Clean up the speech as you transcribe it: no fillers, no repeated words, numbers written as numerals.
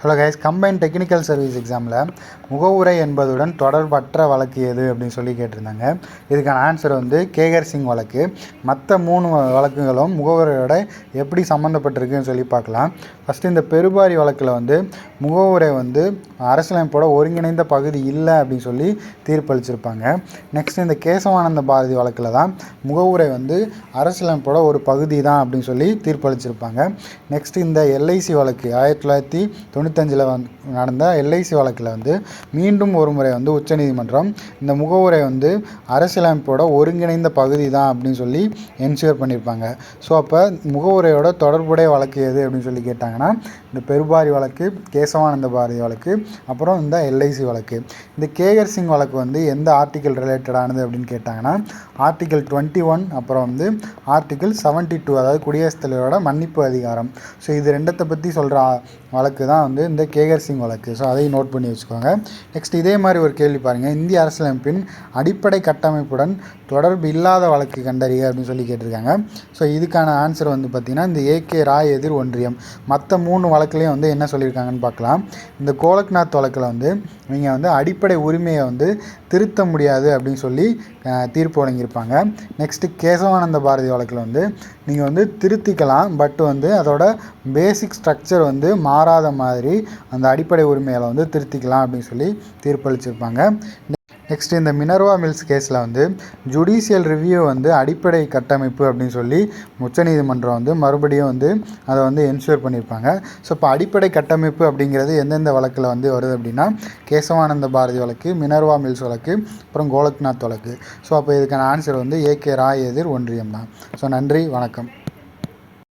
Hello guys, combine technical service எக்ஸாமில் முகவுரை என்பதுடன் தொடர்பற்ற வழக்கு எது அப்படின்னு சொல்லி கேட்டிருந்தாங்க. இதுக்கான ஆன்சர் வந்து கேகர் சிங் வழக்கு. மற்ற 3 வழக்குகளும் முகவுரையோட எப்படி சம்மந்தப்பட்டிருக்குன்னு சொல்லி பார்க்கலாம். ஃபஸ்ட்டு இந்த பெருபாரி வழக்கில் வந்து முகவுரை வந்து அரசியலமைப்போட ஒருங்கிணைந்த பகுதி இல்லை அப்படின்னு சொல்லி தீர்ப்பளிச்சிருப்பாங்க. நெக்ஸ்ட் இந்த கேசவானந்த பாரதி வழக்கில் தான் முகவுரை வந்து அரசியலமைப்போட ஒரு பகுதி தான் அப்படின்னு சொல்லி தீர்ப்பளிச்சிருப்பாங்க. நெக்ஸ்ட் இந்த எல்ஐசி வழக்கு 1995 நடந்த எல்ஐசி வழக்கில் வந்து மீண்டும் ஒரு முறை வந்து உச்சநீதிமன்றம் இந்த முகவுரை வந்து அரசியலமைப்போட ஒருங்கிணைந்த பகுதி தான் அப்படின்னு சொல்லி என்ஷூர் பண்ணியிருப்பாங்க. ஸோ அப்போ முகவுரையோட தொடர்புடைய வழக்கு எது அப்படின்னு சொல்லி கேட்டாங்கன்னா இந்த பெருபாரி வழக்கு, கேசவானந்த பாரதி வழக்கு, அப்புறம் இந்த எல்ஐசி வழக்கு. இந்த கேகர் சிங் வழக்கு வந்து எந்த ஆர்டிக்கல் ரிலேட்டடானது அப்படின்னு கேட்டாங்கன்னா ஆர்டிக்கல் 21, அப்புறம் வந்து ஆர்டிக்கல் 72, அதாவது குடியரசுத் தலைவரோட மன்னிப்பு அதிகாரம். ஸோ இது ரெண்டத்தை பற்றி சொல்கிற வழக்கு தான் வந்து இந்த கேகர் சிங் வழக்கு. ஸோ அதையும் நோட் பண்ணி வச்சுக்கோங்க. நெக்ஸ்ட் இதே மாதிரி ஒரு கேள்வி பாருங்கள். இந்திய அரசியலமைப்பின் அடிப்படை கட்டமைப்புடன் தொடர்பு இல்லாத வழக்கு கண்டறிய அப்படின்னு சொல்லி கேட்டிருக்காங்க. ஸோ இதுக்கான ஆன்சர் வந்து பார்த்திங்கன்னா இந்த ஏகே ராய் எதிர் ஒன்றியம். மற்ற 3 வழக்குலையும் வந்து என்ன சொல்லியிருக்காங்கன்னு பார்க்கலாம். இந்த கோலக்நாத் வழக்கில் வந்து நீங்கள் வந்து அடிப்படை உரிமையை வந்து திருத்த முடியாது அப்படின்னு சொல்லி தீர்ப்பு வழங்கியிருப்பாங்க. நெக்ஸ்ட்டு கேசவானந்த பாரதி வழக்கில் வந்து நீங்கள் வந்து திருத்திக்கலாம், பட் வந்து அதோட பேசிக் ஸ்ட்ரக்சர் வந்து மாறாத மாதிரி அந்த அடிப்படை உரிமைகளை வந்து திருத்திக்கலாம் அப்படின்னு சொல்லி தீர்ப்பளிச்சிருப்பாங்க. நெக்ஸ்ட் இந்த மினர்வா மில்ஸ் கேஸில் வந்து ஜுடிஷியல் ரிவ்யூ வந்து அடிப்படை கட்டமைப்பு அப்படின்னு சொல்லி உச்சநீதிமன்றம் வந்து மறுபடியும் வந்து அதை வந்து என்ஷூர் பண்ணியிருப்பாங்க. ஸோ இப்போ அடிப்படை கட்டமைப்பு அப்படிங்கிறது எந்தெந்த வழக்கில் வந்து வருது அப்படின்னா கேசவானந்த பாரதி வழக்கு, மினர்வா மில்ஸ் வழக்கு, அப்புறம் கோலக்நாத் வழக்கு. ஸோ அப்போ இதுக்கான ஆன்சர் வந்து ஏகே ராய் எதிர் ஒன்றியம் தான். ஸோ நன்றி, வணக்கம்.